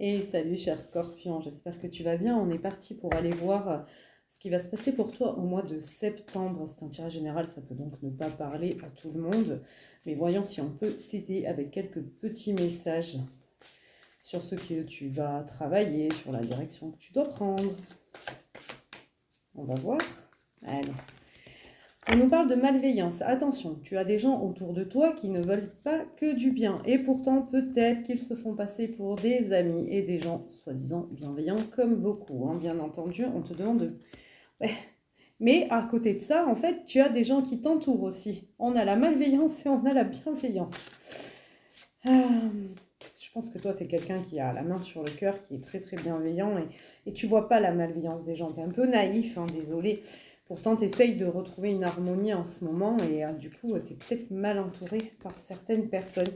Et salut cher Scorpion, j'espère que tu vas bien. On est parti pour aller voir ce qui va se passer pour toi au mois de septembre. C'est un tirage général, ça peut donc ne pas parler à tout le monde. Mais voyons si on peut t'aider avec quelques petits messages sur ce que tu vas travailler, sur la direction que tu dois prendre. On va voir. Allez. On nous parle de malveillance. Attention, tu as des gens autour de toi qui ne veulent pas que du bien. Et pourtant, peut-être qu'ils se font passer pour des amis et des gens soi-disant bienveillants comme beaucoup. Bien entendu, on te demande de... Ouais. Mais à côté de ça, en fait, tu as des gens qui t'entourent aussi. On a la malveillance et on a la bienveillance. Je pense que toi, tu es quelqu'un qui a la main sur le cœur, qui est très très bienveillant et tu vois pas la malveillance des gens. Tu es un peu naïf, désolé. Pourtant, tu essayes de retrouver une harmonie en ce moment et du coup, tu es peut-être mal entouré par certaines personnes.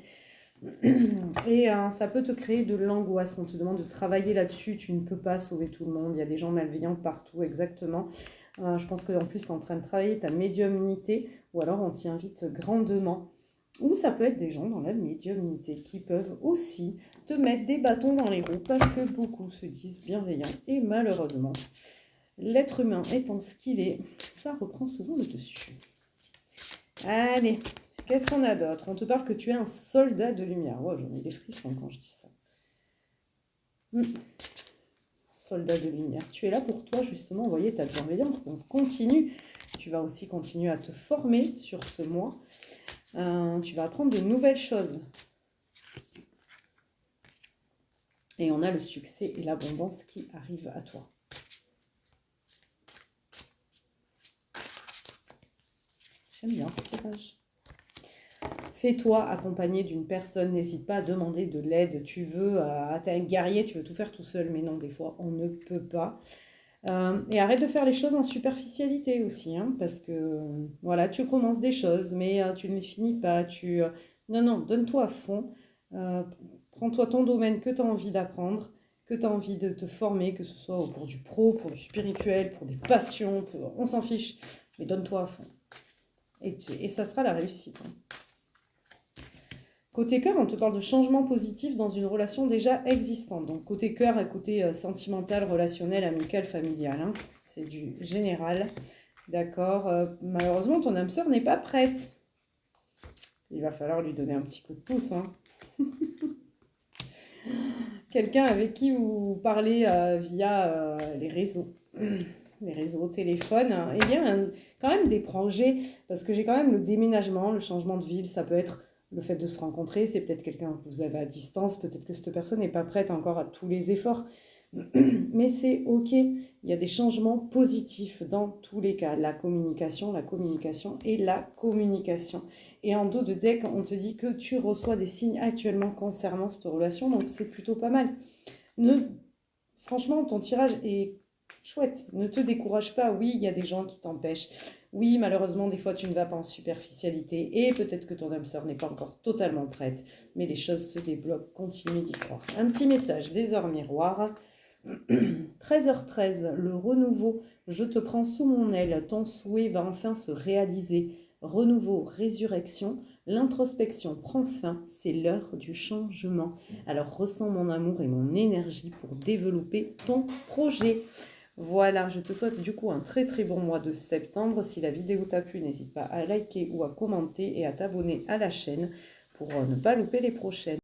Et ça peut te créer de l'angoisse. On te demande de travailler là-dessus. Tu ne peux pas sauver tout le monde. Il y a des gens malveillants partout, exactement. Je pense qu'en plus, tu es en train de travailler ta médiumnité ou alors on t'y invite grandement. Ou ça peut être des gens dans la médiumnité qui peuvent aussi te mettre des bâtons dans les roues parce que beaucoup se disent bienveillants. Et malheureusement, l'être humain étant ce qu'il est, ça reprend souvent le dessus. Allez, qu'est-ce qu'on a d'autre? On te parle que tu es un soldat de lumière. Oh, j'en ai des frissons quand je dis ça. Soldat de lumière. Tu es là pour toi, justement, envoyer ta bienveillance. Donc, continue. Tu vas aussi continuer à te former sur ce mois. Tu vas apprendre de nouvelles choses. Et on a le succès et l'abondance qui arrivent à toi. J'aime bien ce tirage. Fais-toi accompagner d'une personne, n'hésite pas à demander de l'aide. Tu veux, t'es un guerrier, tu veux tout faire tout seul, mais non, des fois, on ne peut pas. Et arrête de faire les choses en superficialité aussi, parce que, voilà, tu commences des choses, mais tu ne les finis pas. Non, donne-toi à fond. Prends-toi ton domaine que tu as envie d'apprendre, que tu as envie de te former, que ce soit pour du pro, pour du spirituel, pour des passions, on s'en fiche, mais donne-toi à fond. Et ça sera la réussite. Côté cœur, on te parle de changement positif dans une relation déjà existante. Donc côté cœur et côté sentimental, relationnel, amical, familial. C'est du général. D'accord. Malheureusement, ton âme sœur n'est pas prête. Il va falloir lui donner un petit coup de pouce. Quelqu'un avec qui vous parlez via les réseaux. Les réseaux, téléphone. Eh bien, quand même des projets. Parce que j'ai quand même le déménagement, le changement de ville. Ça peut être... Le fait de se rencontrer, c'est peut-être quelqu'un que vous avez à distance, peut-être que cette personne n'est pas prête encore à tous les efforts, mais c'est ok, il y a des changements positifs dans tous les cas, la communication et la communication. Et en dos de deck, on te dit que tu reçois des signes actuellement concernant cette relation, donc c'est plutôt pas mal. Franchement, ton tirage est chouette, ne te décourage pas, oui, il y a des gens qui t'empêchent. Oui, malheureusement, des fois, tu ne vas pas en superficialité et peut-être que ton âme sœur n'est pas encore totalement prête, mais les choses se débloquent, continue d'y croire. Un petit message des ors miroirs. 13h13, le renouveau, je te prends sous mon aile, ton souhait va enfin se réaliser. Renouveau, résurrection, l'introspection prend fin, c'est l'heure du changement. Alors ressens mon amour et mon énergie pour développer ton projet. Voilà, je te souhaite du coup un très très bon mois de septembre. Si la vidéo t'a plu, n'hésite pas à liker ou à commenter et à t'abonner à la chaîne pour ne pas louper les prochaines.